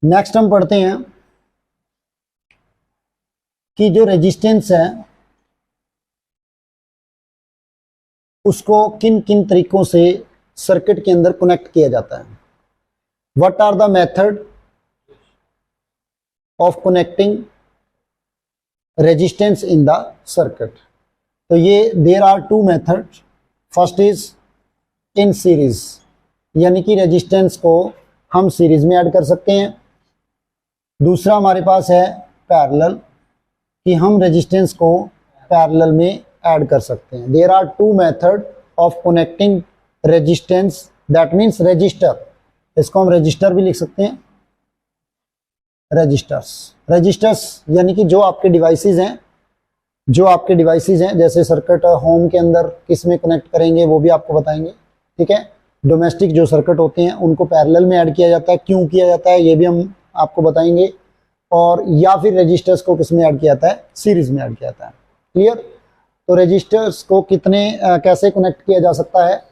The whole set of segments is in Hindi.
नेक्स्ट हम पढ़ते हैं कि जो रेजिस्टेंस है उसको किन किन तरीकों से सर्किट के अंदर कनेक्ट किया जाता है। What are the method of connecting resistance in the circuit. तो ये there are two method. First is in series, यानी कि रेजिस्टेंस को हम सीरीज में ऐड कर सकते हैं। दूसरा हमारे पास है पैरेलल, कि हम रेजिस्टेंस को पैरेलल में ऐड कर सकते हैं। There are two method of connecting resistance, that means resistor, इसको हम रजिस्टर भी लिख सकते हैं। रजिस्टर्स यानी कि जो आपके डिवाइसेस हैं, जैसे सर्किट होम के अंदर किस में कनेक्ट करेंगे वो भी आपको बताएंगे, ठीक है। डोमेस्टिक जो सर्किट होते हैं उनको पैरेलल में ऐड किया जाता है, क्यों किया जाता है ये भी हम आपको बताएंगे। और या फिर रजिस्टर्स को किस में ऐड किया जाता है, सीरीज में ऐड किया जाता है। क्लियर। तो रजिस्टर्स को कैसे कनेक्ट किया जा सकता है,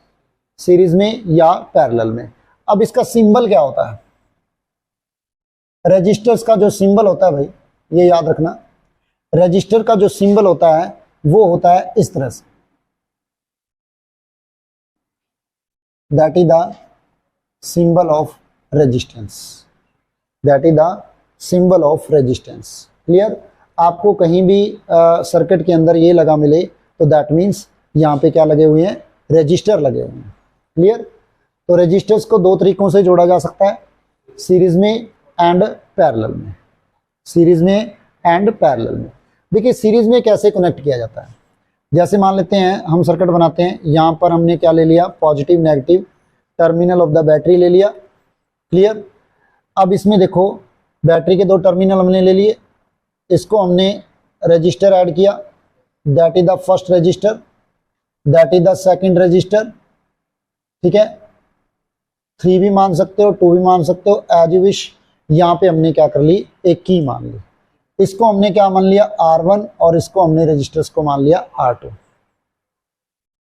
सीरीज में या पैरेलल में। अब इसका सिंबल क्या होता है, रजिस्टर्स का जो सिंबल होता है भाई, ये याद रखना, रजिस्टर का जो सिंबल होता है वो होता है इस तरह से, that is the symbol of resistance, that is the symbol of resistance. Clear. आपको कहीं भी सर्किट के अंदर ये लगा मिले तो दैट मीन्स यहाँ पे क्या लगे हुए हैं, रजिस्टर लगे हुए हैं। क्लियर। तो रजिस्टर्स को दो तरीकों से जोड़ा जा सकता है, सीरीज में एंड पैरेलल में। सीरीज में एंड पैरेलल में। देखिए सीरीज में कैसे कनेक्ट किया जाता है, जैसे मान लेते हैं हम सर्किट बनाते हैं, यहाँ पर हमने क्या ले लिया, positive negative terminal of the battery ले लिया। क्लियर। अब इसमें देखो बैटरी के दो टर्मिनल हमने ले लिए, इसको हमने रजिस्टर ऐड किया, that is the first resistor, that is the second register, ठीक है। 3 भी मान सकते हो, 2 भी मान सकते हो, एज यू विश। यहाँ पे हमने क्या कर ली, एक की मान ली, इसको हमने क्या मान लिया, R1, और इसको हमने रजिस्टर्स को मान लिया R2,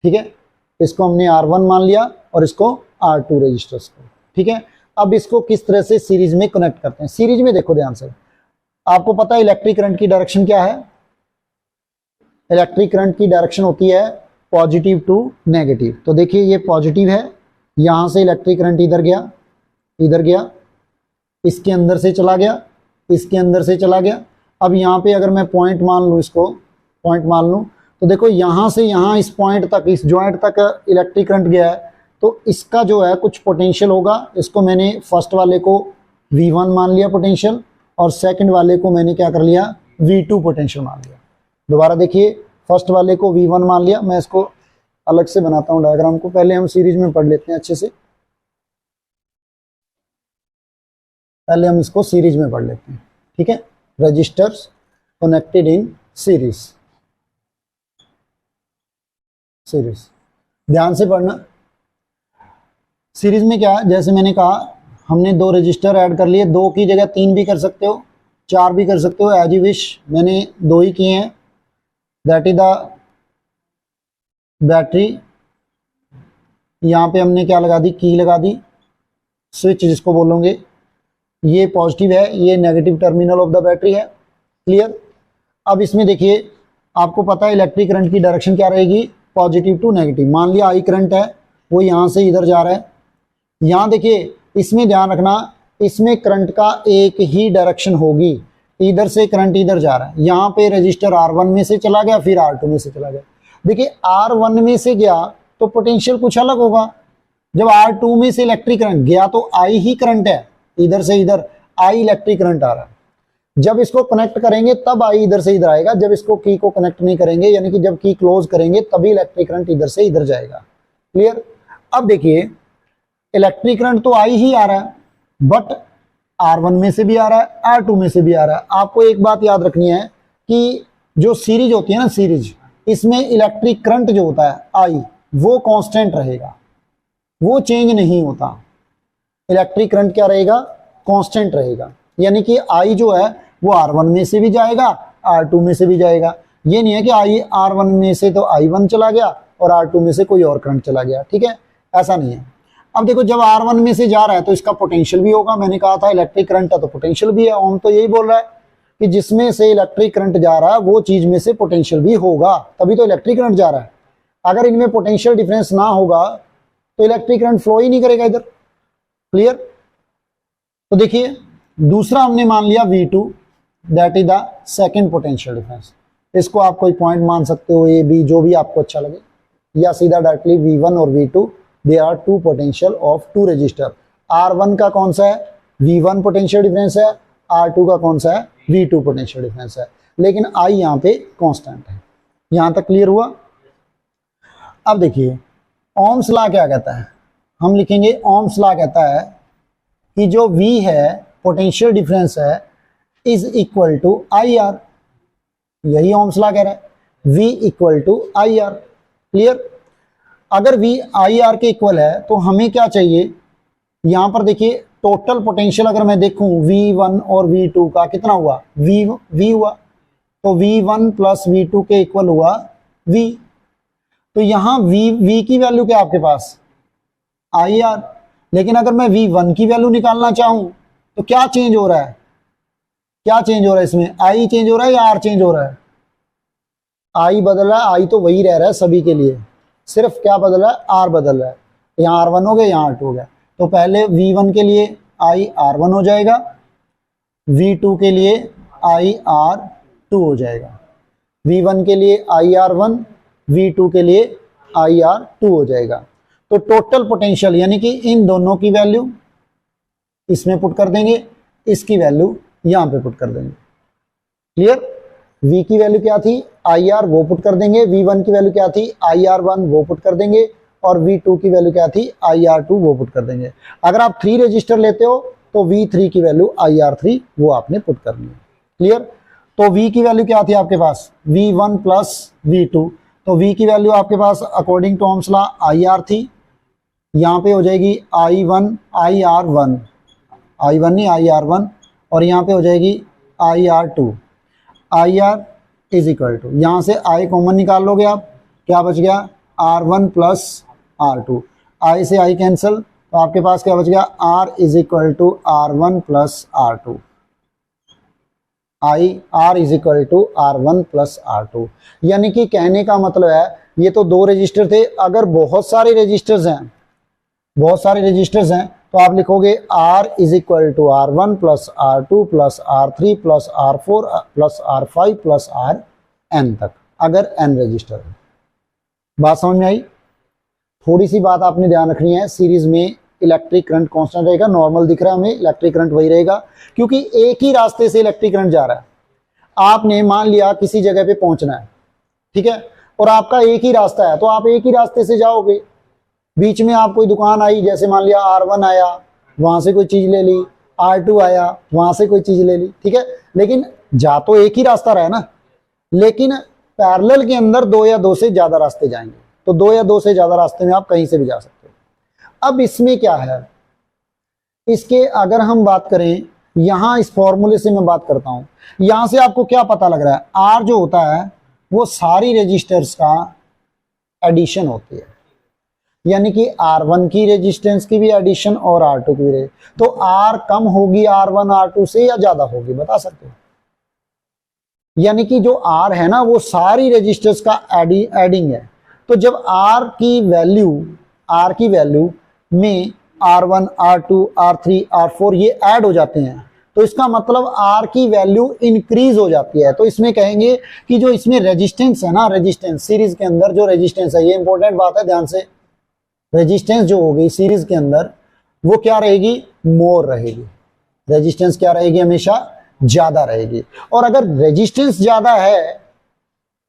ठीक है। इसको हमने R1 मान लिया और इसको R2 रजिस्टर्स को, ठीक है। अब इसको किस तरह से सीरीज में कनेक्ट करते हैं। सीरीज में देखो ध्यान से, आपको पता है इलेक्ट्रिक करंट की डायरेक्शन क्या है, इलेक्ट्रिक करंट की डायरेक्शन होती है पॉजिटिव टू नेगेटिव। तो देखिए ये पॉजिटिव है, यहां से इलेक्ट्रिक करंट इधर गया, इसके अंदर से चला गया, इसके अंदर से चला गया। अब यहाँ पे अगर मैं पॉइंट मान लूँ, इसको पॉइंट मान लूँ, तो देखो यहाँ से यहाँ इस पॉइंट तक, इस जॉइंट तक इलेक्ट्रिक करंट गया है, तो इसका जो है कुछ पोटेंशियल होगा। इसको मैंने फर्स्ट वाले को V1 मान लिया पोटेंशियल, और सेकंड वाले को मैंने क्या कर लिया, V2 पोटेंशियल मान लिया। दोबारा देखिए, फर्स्ट वाले को V1 मान लिया, मैं इसको अलग से बनाता हूँ डायग्राम को, पहले हम सीरीज में पढ़ लेते हैं अच्छे से, पहले हम इसको सीरीज में पढ़ लेते हैं, ठीक है। रजिस्टर्स कनेक्टेड इन सीरीज, ध्यान से पढ़ना। सीरीज में क्या, जैसे मैंने कहा हमने 2 रजिस्टर ऐड कर लिए, 2 की जगह 3 भी कर सकते हो, 4 भी कर सकते हो, एज यू विश। मैंने 2 ही किए हैं, दैट इज द बैटरी। यहाँ पे हमने क्या लगा दी, की लगा दी, स्विच जिसको बोलोगे। ये पॉजिटिव है, ये negative terminal of the battery है। क्लियर। अब इसमें देखिए, आपको पता है इलेक्ट्रिक करंट की डायरेक्शन क्या रहेगी, पॉजिटिव टू नेगेटिव। मान लिया आई करंट है, वो यहाँ से इधर जा रहा है। यहाँ देखिए, इसमें ध्यान रखना, इसमें करंट का एक ही डायरेक्शन होगी, इधर से करंट इधर जा रहा है। यहाँ पे रजिस्टर R1 में से चला गया, फिर R2 में से चला गया। देखिए R1 में से गया तो पोटेंशियल कुछ अलग होगा, जब R2 में से इलेक्ट्रिक करंट गया तो आई ही करंट है, इधर से इधर आई इलेक्ट्रिक करंट आ रहा है। जब इसको कनेक्ट करेंगे तब आई इधर से इधर आएगा, जब इसको की को कनेक्ट नहीं करेंगे, यानी कि जब की क्लोज करेंगे तभी इलेक्ट्रिक करंट इधर से इधर जाएगा। क्लियर। अब देखिए इलेक्ट्रिक करंट तो आई ही आ रहा है, बट R1 में से भी आ रहा है, R2 में से भी आ रहा है। आपको एक बात याद रखनी है कि जो सीरीज होती है ना, सीरीज, इसमें इलेक्ट्रिक करंट जो होता है आई, वो कांस्टेंट रहेगा, वो चेंज नहीं होता। इलेक्ट्रिक करंट क्या रहेगा, कांस्टेंट रहेगा। यानी कि आई जो है वो R1 में से भी जाएगा, R2 में से भी जाएगा। ये नहीं है कि आई R1 में से तो I1 चला गया और R2 में से कोई और करंट चला गया, ठीक है, ऐसा नहीं है। अब देखो जब R1 में से जा रहा है तो इसका पोटेंशियल भी होगा, मैंने कहा था इलेक्ट्रिक करंट है तो पोटेंशियल भी है। ओम तो यही बोल रहा है कि जिसमें से इलेक्ट्रिक करंट जा रहा है वो चीज में से पोटेंशियल भी होगा, तभी तो इलेक्ट्रिक करंट जा रहा है। अगर इनमें पोटेंशियल डिफरेंस ना होगा तो इलेक्ट्रिक करंट फ्लो ही नहीं करेगा इधर। क्लियर? तो देखिए दूसरा हमने मान लिया V2, that is the second potential difference. इसको आप कोई पॉइंट मान सकते हो, ए बी जो भी आपको अच्छा लगे, या सीधा डायरेक्टली V1 और V2 they are two potential of two resistor. R1 का कौन सा है? V1 पोटेंशियल डिफरेंस है, R2 का कौन सा है? V2 पोटेंशियल डिफरेंस है, लेकिन I यहाँ पे कांस्टेंट है। यहां तक क्लियर हुआ? अब देखिए ओम्स लॉ क्या कहता है, हम लिखेंगे ओम्स लॉ कहता है कि जो V है पोटेंशियल डिफरेंस है is equal to I R. यही ओम्स लॉ कह रहा है, V equal to I R. Clear? अगर V आई आर के इक्वल है तो हमें क्या चाहिए, यहां पर देखिए टोटल पोटेंशियल अगर मैं देखूं V1 और V2 का कितना हुआ, V हुआ, तो V1 प्लस V2 के इक्वल हुआ V। तो यहां V की वैल्यू क्या आपके पास? I R. लेकिन अगर मैं V1 की वैल्यू निकालना चाहूं तो क्या चेंज हो रहा है? क्या चेंज हो रहा है इसमें? I चेंज हो रहा है या R चेंज हो रहा है? I बदल रहा है, I तो वही रह रहा है सभी के लिए, सिर्फ क्या बदल रहा है? R बदल रहा है। यहाँ R1 हो गया, यहाँ R2 हो गया। तो पहले V1 के लिए I R1 हो जाएगा, V2 के लिए I R2 हो जाएगा, V1 के लिए I R1, V2 के लिए I R2 हो जाएगा। तो टोटल पोटेंशियल यानी कि इन दोनों की वैल्यू इसमें पुट कर देंगे, इसकी वैल्यू यहां पे पुट कर देंगे। क्लियर? V की वैल्यू क्या थी? IR, वो पुट कर देंगे। V1 की वैल्यू क्या थी? IR1, वो पुट कर देंगे। और V2 की वैल्यू क्या थी? IR2, वो पुट कर देंगे। अगर आप 3 रजिस्टर लेते हो तो V3 की वैल्यू IR3 वो आपने पुट करनी है। क्लियर? तो V की वैल्यू क्या थी आपके पास? V1 plus V2। तो V की वैल्यू आपके पास according to Ohm's law IR थी, यहां पे हो जाएगी I1 IR1, I1 नहीं IR1, और यहां पे हो जाएगी IR2। IR is equal to, यहां से I कॉमन निकाल लोगे आप, क्या बच गया? R1 plus R2। I से I कैंसिल, तो आपके पास क्या बच गया? R is equal to R1 plus R2। R is equal to R1 plus R2। यानी कि कहने का मतलब है ये तो 2 रजिस्टर थे, अगर बहुत सारे रजिस्टर्स हैं, बहुत सारे रजिस्टर्स हैं, तो आप लिखोगे R is equal to R1 plus R2 plus R3 plus R4 plus R5 plus RN तक, अगर N रजिस्टर है। बात समझ में आई? थोड़ी सी बात आपने ध्यान रखनी है, सीरीज में इलेक्ट्रिक करंट कांस्टेंट रहेगा, नॉर्मल दिख रहा है हमें, इलेक्ट्रिक करंट वही रहेगा, क्योंकि एक ही रास्ते से इलेक्ट्रिक करंट जा रहा है। आपने मान लिया किसी जगह पे पहुंचना है, ठीक है, और आपका एक ही रास्ता है, तो आप एक ही रास्ते से जाओगे। बीच में आप कोई दुकान आई, जैसे मान लिया R1 आया, वहां से कोई चीज ले ली, R2 आया, वहां से कोई चीज ले ली, ठीक है, लेकिन जा तो एक ही रास्ता रहा ना, लेकिन पैरेलल के अंदर 2 या 2 से ज्यादा रास्ते जाएंगे, तो 2 या 2 से ज्यादा रास्ते में आप कहीं से भी जा सकते हो। अब इसमें क्या है, इसके अगर हम बात करें, यहां इस फॉर्मूले से मैं बात करता हूं, यहां से आपको क्या पता लग रहा है? आर जो होता है वो सारी रजिस्टर्स का एडिशन होती है, यानी कि R1 की रेजिस्टेंस की भी एडिशन और R2 की भी। तो R कम होगी R1 R2 से या ज्यादा होगी, बता सकते हो? यानी कि जो R है ना वो सारी रजिस्टर्स का एडिंग है। तो जब R की वैल्यू में R1 R2 R3 R4 ये ऐड हो जाते हैं, तो इसका मतलब R की वैल्यू इंक्रीज हो जाती है। तो इसमें कहेंगे कि जो इसमें रेजिस्टेंस है ना, रेजिस्टेंस सीरीज के अंदर जो रेजिस्टेंस है, ये इंपॉर्टेंट बात है, ध्यान से, रेजिस्टेंस जो होगी सीरीज के अंदर वो क्या रहेगी? मोर रहेगी। रेजिस्टेंस क्या रहेगी? हमेशा ज्यादा रहेगी। और अगर रेजिस्टेंस ज्यादा है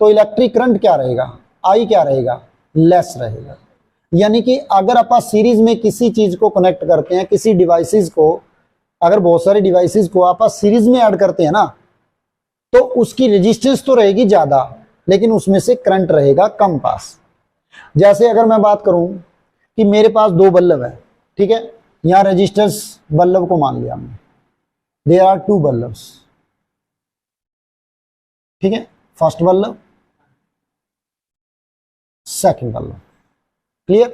तो इलेक्ट्रिक करंट क्या रहेगा? आई क्या रहेगा? लेस रहेगा। यानी कि अगर आप सीरीज में किसी चीज को कनेक्ट करते हैं, किसी डिवाइसेस को, अगर बहुत सारे डिवाइसेस को आप सीरीज में ऐड करते हैं ना, तो उसकी रेजिस्टेंस तो रहेगी ज्यादा, लेकिन उसमें से करंट रहेगा कम पास। जैसे अगर मैं बात करूं कि मेरे पास 2 बल्ब है, ठीक है, यहां रजिस्टर्स बल्ब को मान लिया हमने, देयर आर 2 बल्ब्स, ठीक है, first bulb, second bulb. Clear?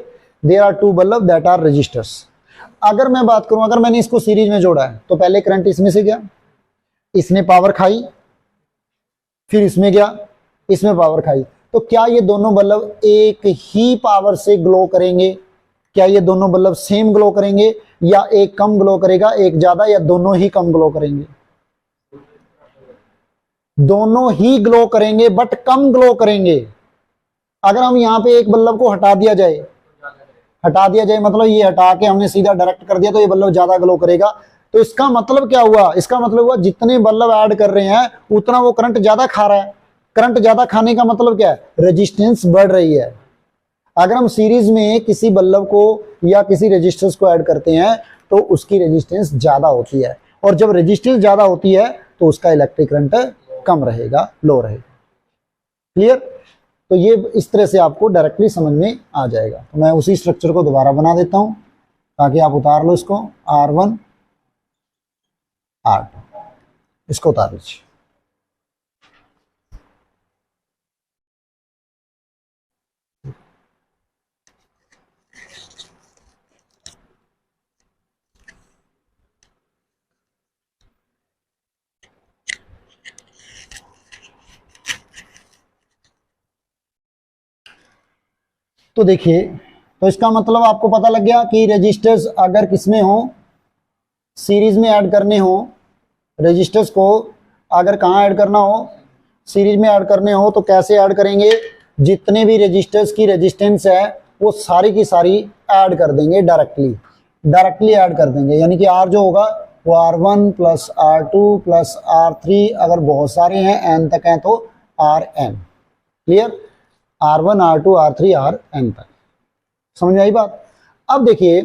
There are two bulb that are resistors. अगर मैं बात करूं, अगर मैंने इसको सीरीज में जोड़ा है तो पहले करंट इसमें से गया, इसने पावर खाई, फिर इसमें गया, इसमें पावर खाई, तो क्या ये दोनों बल्ब एक ही पावर से ग्लो करेंगे? क्या ये दोनों बल्ब सेम ग्लो करेंगे, या एक कम ग्लो करेगा एक ज्यादा, या दोनों ही कम ग्लो करेंगे? दोनों ही ग्लो करेंगे बट कम ग्लो करेंगे। अगर हम यहां पे एक बल्ब को हटा दिया जाए, मतलब ये हटा के हमने सीधा डायरेक्ट कर दिया तो ये बल्ब ज्यादा ग्लो करेगा। तो इसका मतलब क्या हुआ? इसका मतलब हुआ जितने बल्ब ऐड कर रहे हैं उतना वो करंट ज्यादा खा रहा है। करंट ज्यादा खाने का मतलब क्या है? रेजिस्टेंस बढ़ रही है। अगर हम सीरीज में किसी बल्ब को या किसी रेजिस्टेंस को ऐड करते हैं तो उसकी रेजिस्टेंस ज्यादा होती है, और जब रेजिस्टेंस ज्यादा होती है तो उसका इलेक्ट्रिक करंट कम रहेगा, लो रहेगा। क्लियर? तो ये इस तरह से आपको डायरेक्टली समझ में आ जाएगा। तो मैं उसी स्ट्रक्चर को दोबारा बना देता हूं ताकि आप उतार लो इसको, R1 R2, इसको उतार लीजिए। तो देखिए, तो इसका मतलब आपको पता लग गया कि रेजिस्टर्स अगर किसमें हो, सीरीज में ऐड करने हो, रेजिस्टर्स को अगर कहाँ ऐड करना हो, सीरीज में ऐड करने हो, तो कैसे ऐड करेंगे? जितने भी रेजिस्टर्स की रेजिस्टेंस है वो सारी की सारी ऐड कर देंगे, डायरेक्टली ऐड कर देंगे। यानी कि R जो होगा वो R1 plus R2 plus R3, अगर बहुत सारे हैं n तक हैं तो Rn। Clear? R1 R2 R3 Rn तक। समझ में आई बात? अब देखिए,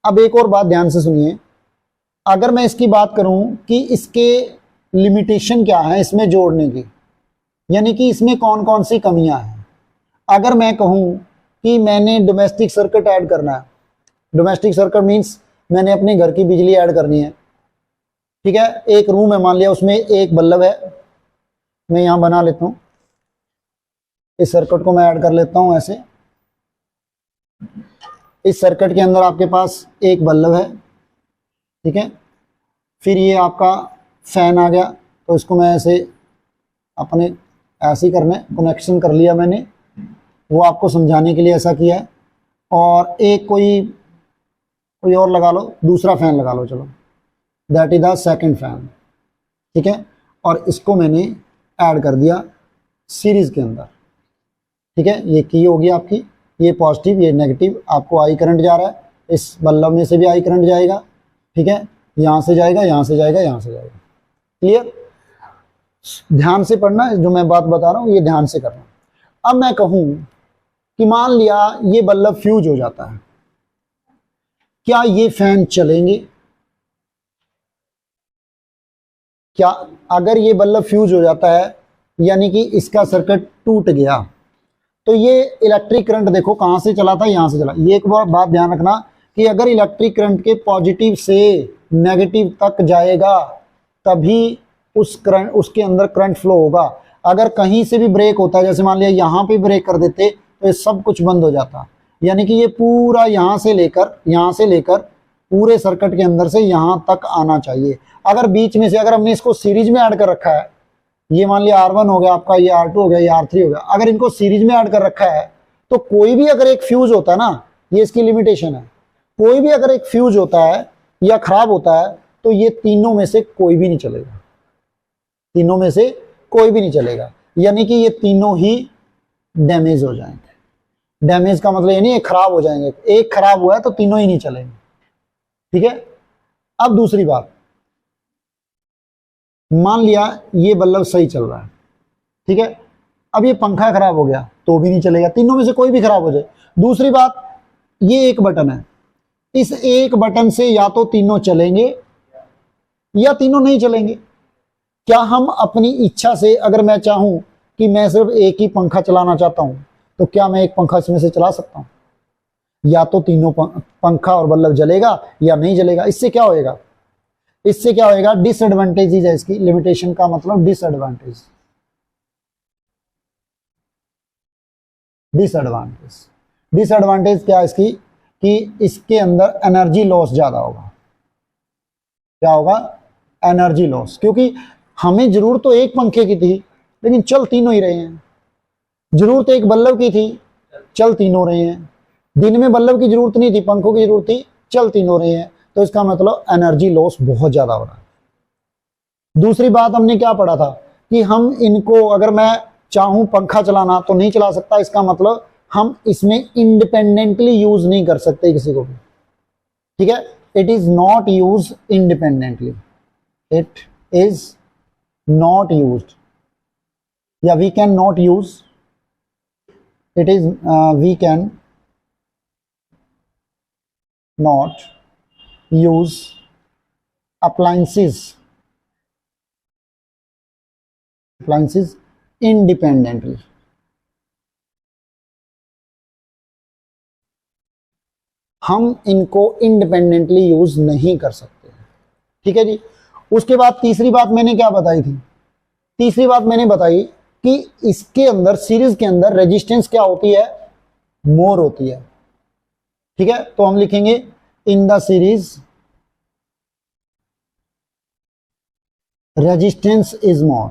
अब एक और बात ध्यान से सुनिए। अगर मैं इसकी बात करूं कि इसके लिमिटेशन क्या है इसमें जोड़ने की, यानी कि इसमें कौन कौन सी कमियां हैं। अगर मैं कहूं कि मैंने डोमेस्टिक सर्किट ऐड करना है, डोमेस्टिक सर्किट मीन्स मैंने अपने घर की बिजली ऐड करनी है, ठीक है। एक रूम है, मान लिया उसमें एक बल्ब है, मैं यहां बना लेता हूं, इस सर्किट को मैं ऐड कर लेता हूं ऐसे। इस सर्किट के अंदर आपके पास एक बल्ब है, ठीक है। फिर ये आपका फैन आ गया, तो इसको मैं ऐसे अपने ऐसे ही करना है, कनेक्शन कर लिया मैंने, वो आपको समझाने के लिए ऐसा किया है। और एक कोई और लगा लो, दूसरा फैन लगा लो, चलो, that is the second fan, ठीक है। और इसको मैंने ऐड कर दिया सीरीज के अंदर, ठीक है। ये की होगी आपकी, ये पॉजिटिव ये नेगेटिव, आपको आई करंट जा रहा है, इस बल्ब में से भी आई करंट जाएगा, ठीक है। यहाँ से जाएगा, यहाँ से जाएगा, यहाँ से जाएगा। क्लियर? ध्यान से पढ़ना, जो मैं बात बता रहा हूँ ये ध्यान से करना। अब मैं कहूँ कि मान लिया ये बल्ब फ्यूज हो जाता है, क्या ये फैन चलेंगे? क्या अगर ये बल्ब फ्यूज हो जाता है यानी कि इसका सर्किट टूट गया, तो ये इलेक्ट्रिक करंट देखो कहां से चला था, यहां से चला। ये एक बात ध्यान रखना कि अगर इलेक्ट्रिक करंट के पॉजिटिव से नेगेटिव तक जाएगा तभी उस करंट, उसके अंदर करंट फ्लो होगा। अगर कहीं से भी ब्रेक होता है, जैसे मान लिया यहां पे ब्रेक कर देते तो ये सब कुछ बंद हो जाता। यानी कि ये पूरा यहां से लेकर पूरे सर्किट के अंदर से यहां तक आना चाहिए। अगर बीच में से, अगर हमने इसको सीरीज में ऐड कर रखा है, ये मान लिया R1 हो गया आपका, ये R2 हो गया, ये R3 हो गया, अगर इनको सीरीज में ऐड कर रखा है तो कोई भी अगर एक फ्यूज होता है ना, ये इसकी लिमिटेशन है, कोई भी अगर एक फ्यूज होता है या खराब होता है तो ये तीनों में से कोई भी नहीं चलेगा, तीनों में से कोई भी नहीं चलेगा। यानी कि ये तीनों ही डैमेज हो जाएंगे। डैमेज का मतलब ये नहीं एक खराब हो जाएंगे, एक खराब हुआ है तो तीनों ही नहीं चलेंगे, ठीक है। अब दूसरी बात, मान लिया ये बल्ब सही चल रहा है, ठीक है। अब ये पंखा खराब हो गया तो भी नहीं चलेगा, तीनों में से कोई भी खराब हो जाए। दूसरी बात, ये एक बटन है, इस एक बटन से या तो तीनों चलेंगे या तीनों नहीं चलेंगे। क्या हम अपनी इच्छा से, अगर मैं चाहूं कि मैं सिर्फ एक ही पंखा चलाना चाहता हूं, तो क्या मैं एक पंखा इसमें से चला सकता हूं? या तो तीनों पंखा और बल्ब जलेगा या नहीं जलेगा। इससे क्या होएगा, इससे क्या होएगा, डिसएडवांटेज है इसकी, लिमिटेशन का मतलब डिसएडवांटेज। डिसएडवांटेज क्या है इसकी कि इसके अंदर एनर्जी लॉस ज़्यादा होगा। क्या होगा? एनर्जी लॉस, क्योंकि हमें जरूरत तो एक पंखे की थी लेकिन चल तीनों ही रहे हैं। जरूरत एक बल्ब की थी, चल तीनों रहे हैं। दिन में बल्ब की जरूरत नहीं थी, पंखों की जरूरत थी, चल तीनों रहे हैं। तो इसका मतलब एनर्जी लॉस बहुत ज्यादा हो रहा है। दूसरी बात हमने क्या पढ़ा था कि हम इनको, अगर मैं चाहूं पंखा चलाना तो नहीं चला सकता, इसका मतलब हम इसमें इंडिपेंडेंटली यूज नहीं कर सकते किसी को भी। ठीक है, it is not use independently, it is not used, या we can not use, it is we can not use appliances independently। हम इनको इंडिपेंडेंटली यूज नहीं कर सकते। ठीक है जी। उसके बाद तीसरी बात मैंने क्या बताई थी? तीसरी बात मैंने बताई कि इसके अंदर, सीरीज के अंदर रेजिस्टेंस क्या होती है? मोर होती है। ठीक है, तो हम लिखेंगे in the series resistance is more,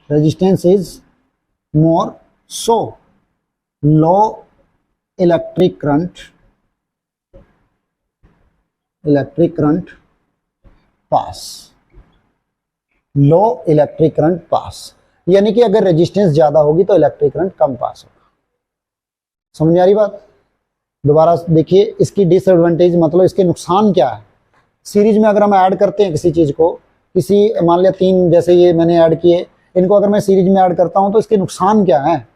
resistance is more, so low electric current pass, low electric current pass, यानी कि अगर रेजिस्टेंस ज्यादा होगी तो इलेक्ट्रिक करंट कम पास होगा। समझ आ रही बात? दोबारा देखिए, इसकी डिसएडवांटेज मतलब इसके नुकसान क्या है। सीरीज में अगर हम ऐड करते हैं किसी चीज को, किसी मान लिया 3 जैसे ये मैंने ऐड किए, इनको अगर मैं सीरीज में ऐड करता हूं तो इसके नुकसान क्या है,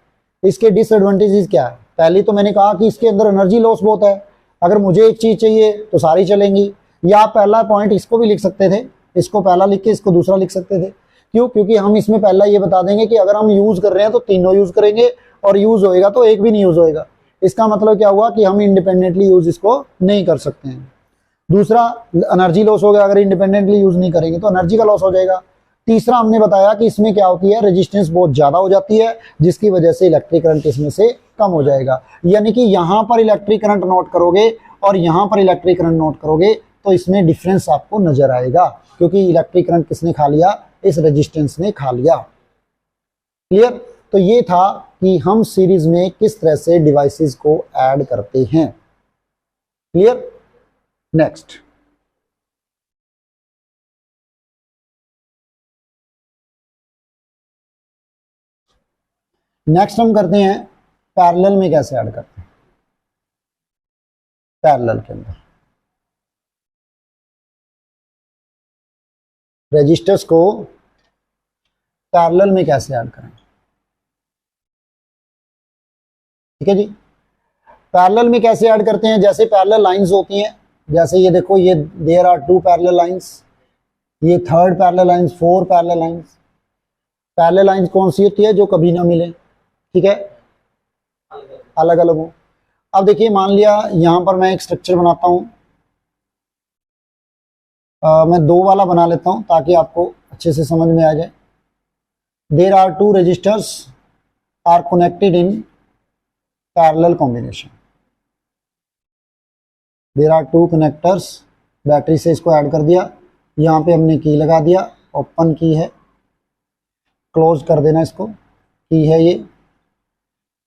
इसके डिसएडवांटेजेस क्या है? पहले तो मैंने कहा कि इसके अंदर एनर्जी लॉस बहुत है। अगर मुझे एक चीज चाहिए तो सारी चलेंगी। या आप पहला पॉइंट इसको भी लिख सकते थे, इसको पहला लिख के इसको दूसरा लिख सकते थे। क्यों? क्योंकि हम इसमें पहला ये बता देंगे कि अगर हम यूज कर रहे हैं तो तीनों यूज करेंगे, और यूज होएगा तो एक भी नहीं यूज होएगा। इसका मतलब क्या हुआ कि हम इंडिपेंडेंटली यूज इसको नहीं कर सकते हैं। दूसरा, एनर्जी लॉस हो गया, अगर इंडिपेंडेंटली यूज नहीं करेंगे तो एनर्जी का लॉस हो जाएगा। तीसरा, हमने बताया कि इसमें क्या होती है, रेजिस्टेंस बहुत ज्यादा हो जाती है, जिसकी वजह से इलेक्ट्रिक करंट इसमें से कम हो जाएगा। यानी कि यहां पर इलेक्ट्रिक करंट नोट करोगे और यहां पर इलेक्ट्रिक करंट नोट करोगे तो इसमें डिफरेंस आपको नजर आएगा, क्योंकि इलेक्ट्रिक करंट किसने खा लिया? इस रेजिस्टेंस ने खा लिया। क्लियर? तो ये था कि हम सीरीज में किस तरह से डिवाइसेस को ऐड करते हैं। क्लियर? नेक्स्ट, हम करते हैं पैरेलल में कैसे ऐड करते हैं। पैरेलल के अंदर रजिस्टर्स को पैरेलल में कैसे ऐड करें। ठीक है जी। पैरेलल में कैसे ऐड करते हैं? जैसे पैरेलल लाइंस होती हैं, जैसे ये देखो, ये देयर आर 2 पैरेलल लाइंस, ये 3rd parallel lines, 4 parallel lines. Parallel lines कौन सी होती है? जो कभी ना मिले। ठीक है, अलग अलग हो। अब देखिए, मान लिया यहां पर मैं एक स्ट्रक्चर बनाता हूं, मैं 2 वाला बना लेता हूं ताकि आपको अच्छे से समझ में आ जाए। There are 2 resistors are connected in parallel combination. There are 2 connectors, battery से इसको ऐड कर दिया, यहाँ पे हमने की लगा दिया, ओपन की है, क्लोज कर देना इसको, की है ये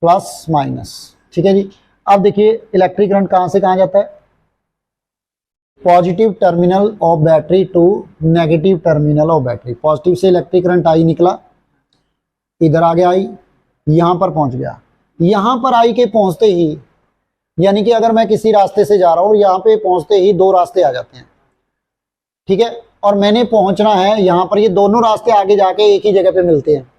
प्लस माइनस। ठीक है जी। अब देखिए, इलेक्ट्रिक करंट कहाँ से कहाँ जाता है? Positive terminal of battery to negative terminal of battery. Positive से इलेक्ट्रिक करंट आई निकला, इधर आ गया, आई यहाँ पर पहुंच गया। यहाँ पर आई के पहुंचते ही, यानी कि अगर मैं किसी रास्ते से जा रहा हूं, यहाँ पे पहुंचते ही 2 रास्ते आ जाते हैं। ठीक है, और मैंने पहुंचना है यहाँ पर, ये दोनों रास्ते आगे जाके एक ही जगह पे मिलते हैं,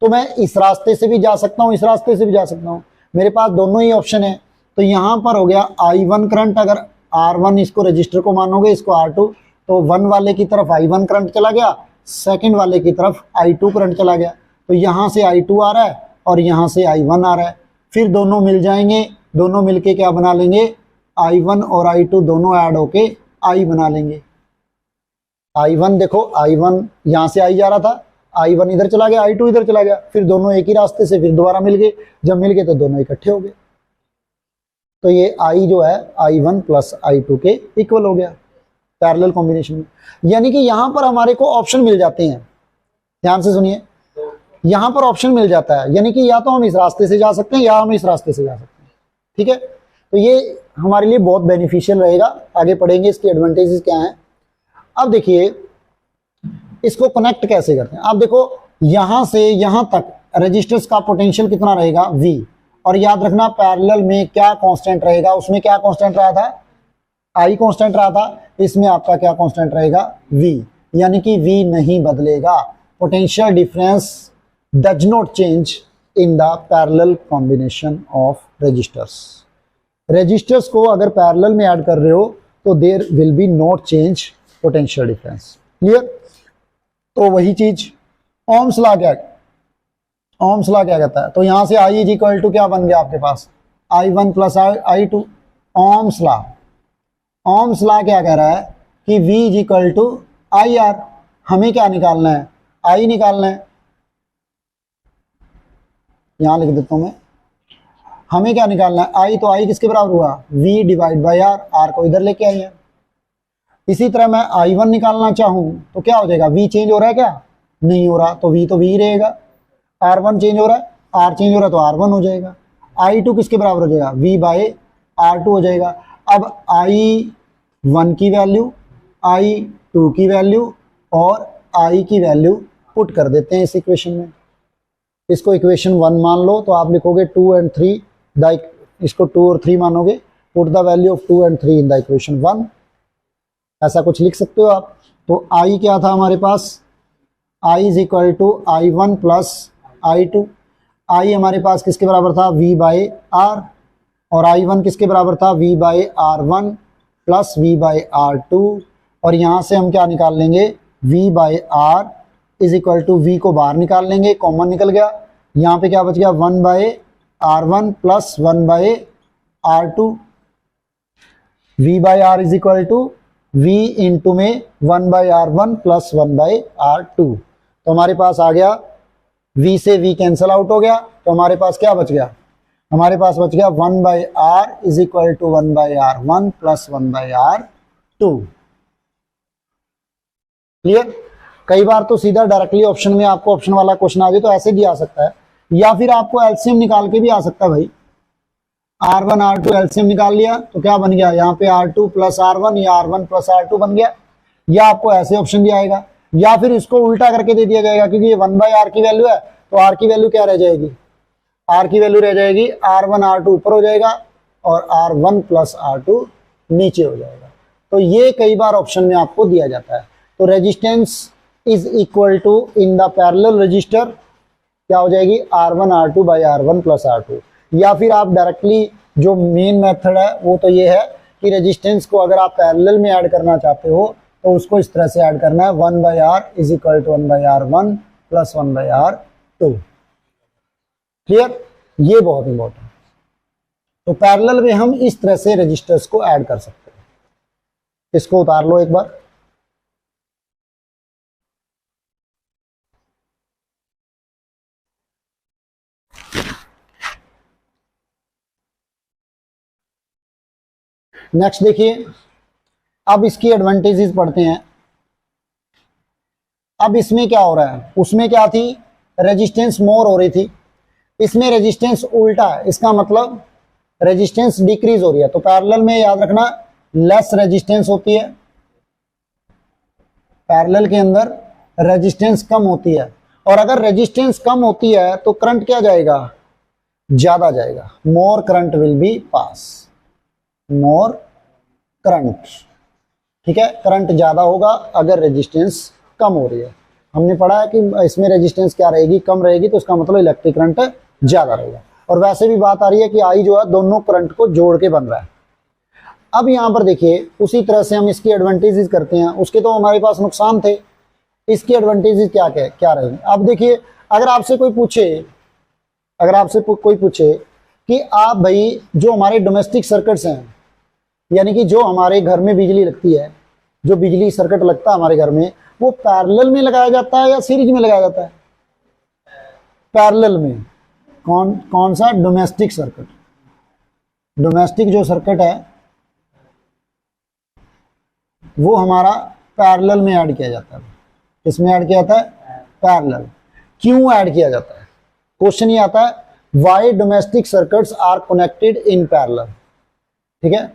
तो मैं इस रास्ते से भी जा सकता हूँ, इस रास्ते से भी जा सकता हूँ, मेरे पास दोनों ही ऑप्शन है। तो यहाँ पर हो गया I1 करंट, अगर R1 इसको रजिस्टर को मानोगे, इसको R2, तो 1 वाले की तरफ I1 करंट चला गया, सेकंड वाले की तरफ I2 करंट चला गया। तो यहाँ से I2 आ रहा है और यहाँ से I1 आ रहा है, फिर दोनों मिल जाएंगे, दोनों मिलके क्या बना लेंगे? I1 और I2 दोनों ऐड होके I बना लेंगे। I1 देखो, I1 यहाँ से I जा रहा था, I1 इधर चला गया, I2 इधर चला गया, फिर दोनों एक ही रास्ते से फिर दोबारा मिल गए, जब मिल गए तो दोनों इकट्ठे हो गए। तो ये I जो है I1 प्लस I2 के इक्वल हो गया पैरेलल कॉम्बिनेशन में। यानी कि यहां पर हमारे को ऑप्शन मिल जाते हैं, ध्यान से सुनिए, यहां पर ऑप्शन मिल जाता है, यानी कि या तो हम इस रास्ते से जा सकते हैं या हम इस रास्ते से जा सकते हैं। ठीक है, तो ये हमारे लिए बहुत बेनिफिशियल रहेगा, आगे पढ़ेंगे इसके एडवांटेजेस क्या हैं। अब देखिए इसको कनेक्ट कैसे करते हैं। आप देखो यहां से यहां तक रेजिस्टर्स का पोटेंशियल कितना रहेगा V, और याद रखना पैरेलल में क्या कांस्टेंट रहेगा, उसमें क्या कांस्टेंट रहा था, I कांस्टेंट रहा था, इसमें आपका क्या कांस्टेंट रहेगा V, यानी कि V नहीं बदलेगा। Potential difference does not change in the parallel combination of resistors. Resistors को अगर पैरेलल में ऐड कर रहे हो तो there will be not change potential difference. Clear, तो वही चीज ओम्स लॉ क्या, ओम्स लॉ क्या कहता है, तो यहां से I इज इक्वल टू क्या बन गया आपके पास I1 plus I2। Ohm's law, Ohm's law क्या कह रहा है कि V is equal to IR। हमें क्या निकालना है, I निकालना है, यहां लिख देता हूं मैं, हमें क्या निकालना है I, तो I किसके बराबर हुआ V divide by R, R को इधर लेके आई है। इसी तरह मैं I1 निकालना चाहूं तो क्या हो जाएगा, V चेंज हो रहा है क्या, नहीं हो रहा, तो V तो V ही रहेगा। R1 चेंज हो रहा है, R चेंज हो रहा है तो R1 हो जाएगा। I2 किसके बराबर हो जाएगा, V बाई R2 हो जाएगा। अब I1 की वैल्यू, I2 की वैल्यू और I की वैल्यू पुट कर देते हैं इस इक्वेशन में। इसको इक्वेशन 1 मान लो तो आप लिखोगे 2 and 3, इसको 2 और 3 मानोगे, put the value of 2 and 3 in the equation 1, ऐसा कुछ लिख सकते हो आप। तो I क्या था हमारे पास, I is equal to I1 plus I2। I हमारे पास किसके बराबर था, V बाई R, और I1 किसके बराबर था, V by R1 plus V by R2, और यहाँ से हम क्या निकाल लेंगे, V by R is equal to V को बाहर निकाल लेंगे, कॉमन निकल गया, यहाँ पे क्या बच गया 1 by R1 plus 1 by R2। V by R is equal to V into में 1 by R1 plus 1 by R2। तो हमारे पास आ गया, V से V कैंसल आउट हो गया, तो हमारे पास क्या बच गया, हमारे पास बच गया 1 by R is equal to 1 by R1 plus 1 by R2। Clear, कई बार तो सीधा डायरेक्टली ऑप्शन में आपको ऑप्शन वाला क्वेश्चन आ जाए तो ऐसे भी आ सकता है, या फिर आपको एलसीएम निकाल के भी आ सकता है भाई। R1 R2 एलसीएम निकाल लिया तो क्या बन गया, यहाँ पे R2 प्लस R1 या R1 प्लस R2 बन गया, या आपको ऐसे ऑप्शन भी आएगा, या फिर इसको उल्टा करके दे दिया जाएगा, क्योंकि ये 1 बाई R की वैल्यू है तो R की वैल्यू क्या रह जाएगी, R की वैल्यू रह जाएगी R1 R2 ऊपर हो जाएगा और R1 प्लस R2 नीचे हो जाएगा। तो ये कई बार ऑप्शन में आपको दिया जाता है। तो resistance is equal to in the parallel resistor क्या हो जाएगी, R1 R2 by R1 plus R2। या फिर आप डायरेक्टली जो मेन मेथड है वो तो ये है कि रेजिस्टेंस को अगर आप पैरेलल में ऐड करना चाहते हो तो उसको इस तरह से ऐड करना है, 1 by R is equal to 1 by R1 plus 1 by R2। Clear, ये बहुत इंपॉर्टेंट। तो पैरेलल में हम इस तरह से रजिस्टर्स को ऐड कर सकते हैं। इसको उतार लो एक बार। नेक्स्ट देखिए, अब इसकी एडवांटेजेस पढ़ते हैं। अब इसमें क्या हो रहा है, उसमें क्या थी, रेजिस्टेंस मोर हो रही थी, इसमें रेजिस्टेंस उल्टा है, इसका मतलब रेजिस्टेंस डिक्रीज हो रही है। तो पैरेलल में याद रखना लेस रेजिस्टेंस होती है, पैरेलल के अंदर रेजिस्टेंस कम होती है, और अगर रेजिस्टेंस कम होती है तो करंट क्या जाएगा, ज्यादा जाएगा, मोर current will be pass, more current. ठीक है, करंट ज्यादा होगा अगर रेजिस्टेंस कम हो रही है। हमने पढ़ा है कि इसमें रेजिस्टेंस क्या रहेगी, कम रहेगी, तो उसका मतलब इलेक्ट्रिक करंट ज्यादा रहेगा। और वैसे भी बात आ रही है कि आई जो है दोनों करंट को जोड़ के बन रहा है। अब यहां पर देखिए उसी तरह से हम इसकी एडवांटेजेस करते हैं, उसके तो हमारे पास नुकसान थे, इसकी एडवांटेजेस क्या रहेंगे। अब देखिए अगर आपसे कोई पूछे कि आप भाई जो हमारे डोमेस्टिक सर्किट्स हैं, यानी कि जो हमारे घर में बिजली लगती है, जो बिजली सर्किट लगता है हमारे घर में, वो पैरेलल में लगाया जाता है या सीरीज में लगाया जाता है? पैरेलल में। कौन सा? Domestic circuit. डोमेस्टिक जो सर्किट है वो हमारा पैरेलल में ऐड किया जाता है। किसमें ऐड किया जाता है? पैरेलल। क्यों ऐड किया जाता है? क्वेश्चन ये आता है, why domestic circuits are connected in parallel. ठीक है,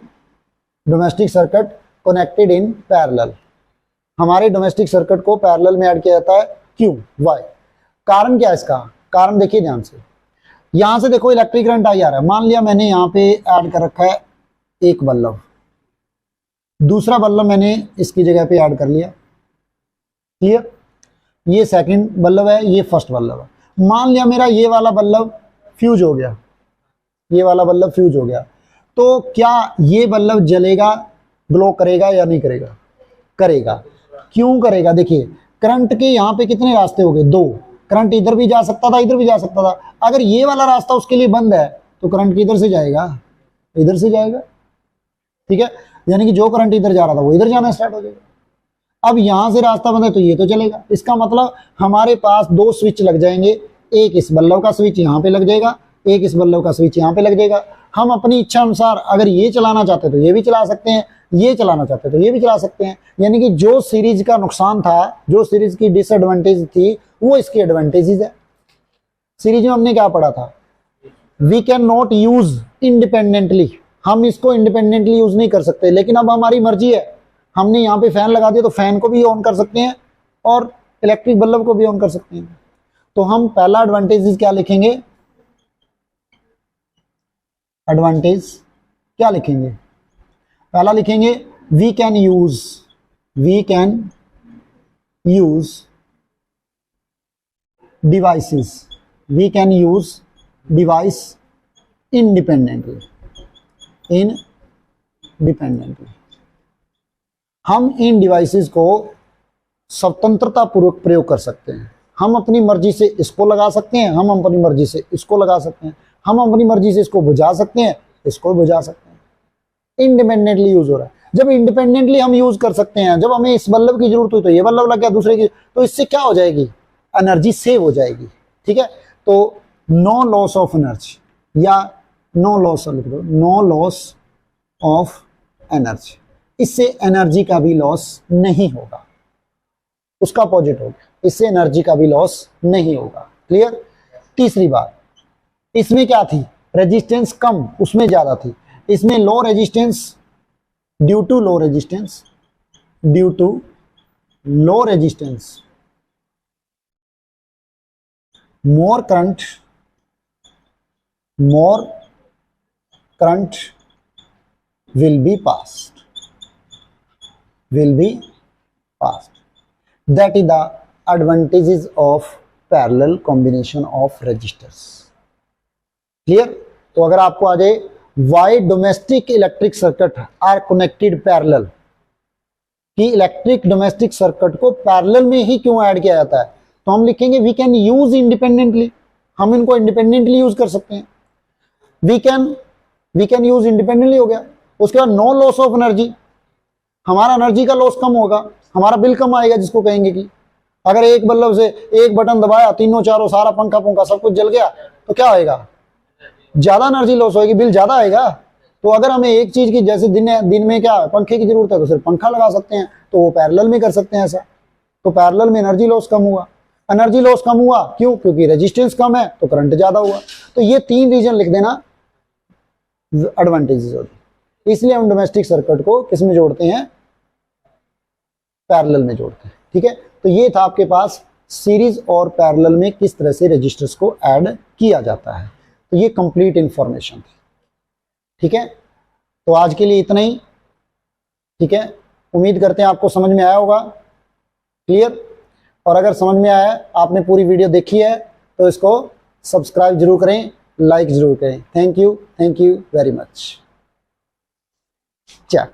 domestic circuit connected in parallel, हमारे डोमेस्टिक सर्किट को पैरेलल में ऐड किया जाता है। क्यों? व्हाई? कारण क्या है इसका? कारण देखिए ध्यान से, यहां से देखो इलेक्ट्रिक करंट आई आ रहा है। मान लिया मैंने यहाँ पे ऐड कर रखा है एक बल्ब, दूसरा बल्ब मैंने इसकी जगह पे ऐड कर लिया। क्लियर? ये सेकंड बल्ब है, ये फर्स्ट बल्ब है। मान लिया मेरा ये वाला बल्ब फ्यूज हो गया, ये वाला बल्ब फ्यूज हो गया, तो क्या ये बल्ब जलेगा, ग्लो करेगा या नहीं करेगा? करेगा। क्यों करेगा? देखिए करंट के यहाँ पे कितने रास्ते हो गए? दो। करंट इधर भी जा सकता था, इधर भी जा सकता था। अगर ये वाला रास्ता उसके लिए बंद है तो करंट किधर से जाएगा? इधर से जाएगा। ठीक है, यानी कि जो करंट इधर जा रहा था वो इधर जाना स्टार्ट हो जाएगा। अब यहां से रास्ता बंद है तो ये तो चलेगा। इसका मतलब हमारे पास दो स्विच लग जाएंगे, एक इस बल्ब का स्विच यहाँ पे लग जाएगा, एक इस बल्ब का स्विच यहाँ पे लग जाएगा। हम अपनी इच्छा अनुसार अगर ये चलाना चाहते तो ये भी चला सकते हैं, ये चलाना चाहते तो ये भी चला सकते हैं। यानी कि जो सीरीज का नुकसान था, जो सीरीज की डिसएडवांटेज थी, वो इसकी एडवांटेजेस है। सीरीज में हमने क्या पढ़ा था? We can not use independently, हम इसको इंडिपेंडेंटली यूज नहीं कर सकते। लेकिन अब हमारी मर्जी है, हमने यहाँ पे फैन लगा दिया तो फैन को भी ऑन कर सकते हैं और इलेक्ट्रिक बल्ब को भी ऑन कर सकते हैं। तो हम पहला एडवांटेज क्या लिखेंगे? एडवांटेज क्या लिखेंगे? पहला लिखेंगे we can use devices, we can use device independently. हम इन डिवाइसेस को स्वतंत्रता पूर्वक प्रयोग कर सकते हैं। हम अपनी मर्जी से इसको लगा सकते हैं, हम अपनी मर्जी से इसको लगा सकते हैं, हम अपनी मर्जी से इसको बुझा सकते हैं, इसको बुझा सकते हैं। इंडिपेंडेंटली यूज हो रहा है। जब इंडिपेंडेंटली हम यूज कर सकते हैं, जब हमें इस बल्ब की जरूरत हुई तो ये बल्ब लग गया, दूसरे की, तो इससे क्या हो जाएगी? एनर्जी सेव हो जाएगी। ठीक है, तो नो लॉस ऑफ एनर्जी या नो लॉस, लिख दो नो लॉस ऑफ एनर्जी। इससे एनर्जी का भी लॉस नहीं होगा, उसका अपोजिट होगा, इससे एनर्जी का भी लॉस नहीं होगा। क्लियर? तीसरी बात, इसमें क्या थी? रेजिस्टेंस कम, उसमें ज्यादा थी। इसमें low resistance, due to low resistance, more current will be passed. That is the advantages of parallel combination of resistors. Clear? तो अगर आपको आ जाए why domestic electric circuit are connected parallel, कि इलेक्ट्रिक डोमेस्टिक सर्किट को पैरेलल में ही क्यों ऐड किया जाता है, तो हम लिखेंगे वी कैन यूज इंडिपेंडेंटली, हम इनको इंडिपेंडेंटली यूज कर सकते हैं। वी कैन यूज इंडिपेंडेंटली हो गया। उसके बाद नो लॉस ऑफ एनर्जी, हमारा एनर्जी का लॉस कम होगा, हमारा बिल कम आएगा। जिसको कहेंगे कि अगर एक बल्ब से एक बटन दबाया, तीनों चारों सारा पंखा पंखा सब कुछ जल गया, तो क्या होएगा? ज्यादा एनर्जी लॉस होगी, बिल ज्यादा आएगा। तो अगर हमें एक चीज की, जैसे दिन में क्या पंखे की जरूरत है तो सिर्फ पंखा लगा सकते हैं, तो वो पैरेलल में कर सकते हैं ऐसा। तो पैरेलल में एनर्जी लॉस कम हुआ। एनर्जी लॉस कम हुआ क्यों? क्योंकि रेजिस्टेंस कम है तो करंट ज्यादा हुआ। तो ये तीन रीजन लिख देना एडवांटेजेस होती। इसलिए हम डोमेस्टिक सर्किट को किस में जोड़ते हैं? पैरेलल में जोड़ते हैं। ठीक है, तो ये था आपके पास सीरीज और पैरेलल में किस तरह से रजिस्टर्स को ऐड किया जाता है। तो ये कंप्लीट इंफॉर्मेशन थी। ठीक है, तो आज के लिए इतना ही। ठीक है, उम्मीद करते हैं आपको समझ में आया होगा। क्लियर? और अगर समझ में आया, आपने पूरी वीडियो देखी है, तो इसको सब्सक्राइब जरूर करें, लाइक जरूर करें। Thank you very much. चल।